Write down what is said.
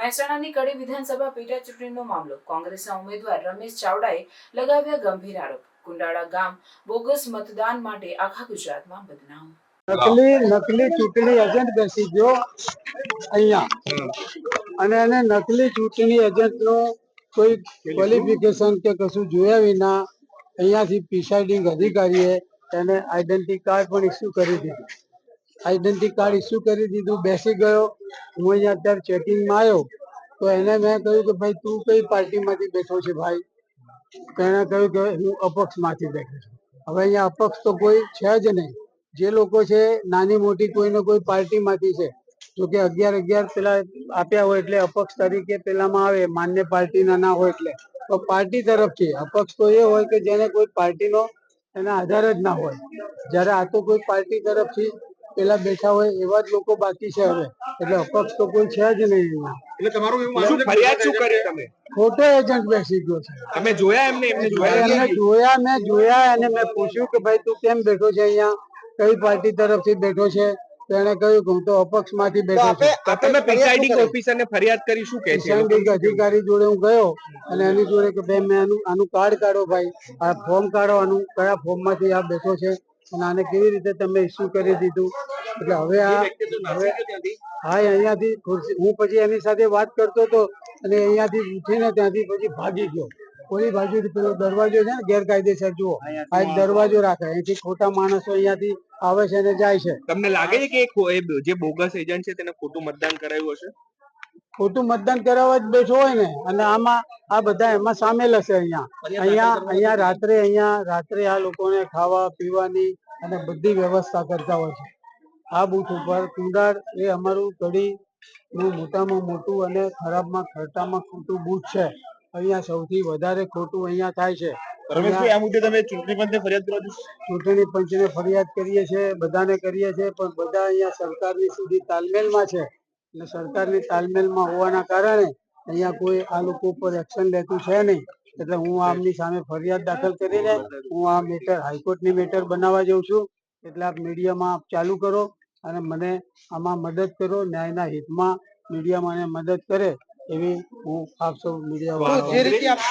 મહેસાણાની કડી વિધાનસભા પેટા ચૂંટણીનો મામલો કોંગ્રેસના ઉમેદવાર રમેશ ચાવડાએ લગાવ્યા ગંભીર આરોપ। કુંડાળા ગામ બોગસ મતદાન માટે આખા ગુજરાતમાં બદનામ। નકલી ચૂંટણી એજન્ટ બેસી ગયો અહીંયા અને એને નકલી ચૂંટણી એજન્ટનો કોઈ ક્વોલિફિકેશન કે કશું જોયા વિના અહીંયાથી પ્રિસાઇડિંગ અધિકારીએ એને આઈડેન્ટિટી કાર્ડ પણ ઇસ્યુ કરી દીધું। આઈડેન્ટિટી કાર્ડ ઇસ્યુ કરી દીધું, બેસી ગયો। હું અહીંયા અત્યારે ચેકિંગમાં આવ્યો તો એને મેં કહ્યું કે ભાઈ તું કઈ પાર્ટીમાંથી બેઠો છે ભાઈ? તો એને કહ્યું કે હું અપક્ષમાંથી બેઠો છું। હવે અહીંયા અપક્ષ તો કોઈ છે જ નહીં। જે લોકો છે નાની મોટી કોઈને કોઈ પાર્ટીમાંથી છે, જો કે 11 પેલા આપ્યા હોય એટલે અપક્ષ તરીકે પેલામાં આવે, માન્ય પાર્ટીના ના હોય એટલે તો પાર્ટી તરફથી અપક્ષ તો એ હોય કે જેને કોઈ પાર્ટીનો એના આધાર જ ના હોય। જ્યારે આ તો કોઈ પાર્ટી તરફથી પેલા બેઠા હોય એવા જ લોકો બાકી છે હવે, એટલે અપક્ષ તો કોઈ છે જ નહીં અહીંયા। એટલે તમારું એવું માનવું છે ફરિયાદ શું કરી તમે? ખોટો એજન્ટ બેસી ગયો છે। તમે જોયા એમને મેં જોયા અને મેં પૂછ્યું કે ભાઈ તું કેમ બેઠો છે અહીંયા, કઈ પાર્ટી તરફથી બેઠો છે? તો એને કહ્યું કે હું તો અપક્ષમાંથી બેઠો છું। તમે પ્રિસાઇડિંગ ઓફિસરને ફરિયાદ કરી, શું કહે છે? પ્રિસાઇડિંગ અધિકારી જોડે હું ગયો અને એની જોડે કે ભાઈ મેં આનું કાર્ડ કાઢો, ભાઈ આ ફોર્મ કાઢો, આનું કયા ફોર્મમાંથી આ બેઠો છે અને આને કેવી રીતે તમે ઇસ્યુ કરી દીધું? એટલે હવે હા અહીંયાથી હું પછી એની સાથે વાત કરતો હતો અને અહીંયાથી ઉઠીને ત્યાંથી પછી ભાગી ગયો। કોઈ બાજુથી પેલો દરવાજો છે ને ગેરકાયદેસર, જુઓ આ એક દરવાજો રાખે, અહીંથી ખોટા માણસો અહીંયાથી આવે છે અને જાય છે। તમને લાગે છે કે જે બોગસ એજન્ટ છે તેને ખોટું મતદાન કરાયું હશે? ખોટું મતદાન કરાવવા જ બેઠો હોય ને, અને આમાં આ બધા એમાં સામેલ હશે। અહીંયા રાત્રે આ લોકોને ખાવા પીવાની અને બધી વ્યવસ્થા કરતા હોય છે। આ બૂથ ઉપર કુંડાળ એ અમારું કડીનું મોટામાં મોટું અને ખરાબમાં ખોટામાં ખોટું બૂથ છે। અહીંયા સૌથી વધારે ખોટું અહીંયા થાય છે। આ મુદ્દે તમે ચૂંટણી પંચને ફરિયાદ કરો છો? ચૂંટણી પંચને ફરિયાદ કરીએ છીએ, બધાને કરીએ છીએ, પણ બધા અહીંયા સરકારની સીધી તાલમેલમાં છે અને સરકારની તાલમેલમાં હોવાના કારણે અહીંયા કોઈ આ લોકો ઉપર એક્શન લેતું છે નહીં। એટલે હું આમની સામે ફરિયાદ દાખલ કરીને હું આ મેટર હાઈકોર્ટની મેટર બનાવવા જઉં છું। એટલે આપ મીડિયામાં આપ ચાલુ કરો અને મને આમાં મદદ કરો। ન્યાયના હિતમાં મીડિયા મને મદદ કરે એવી હું આપ સૌ મીડિયા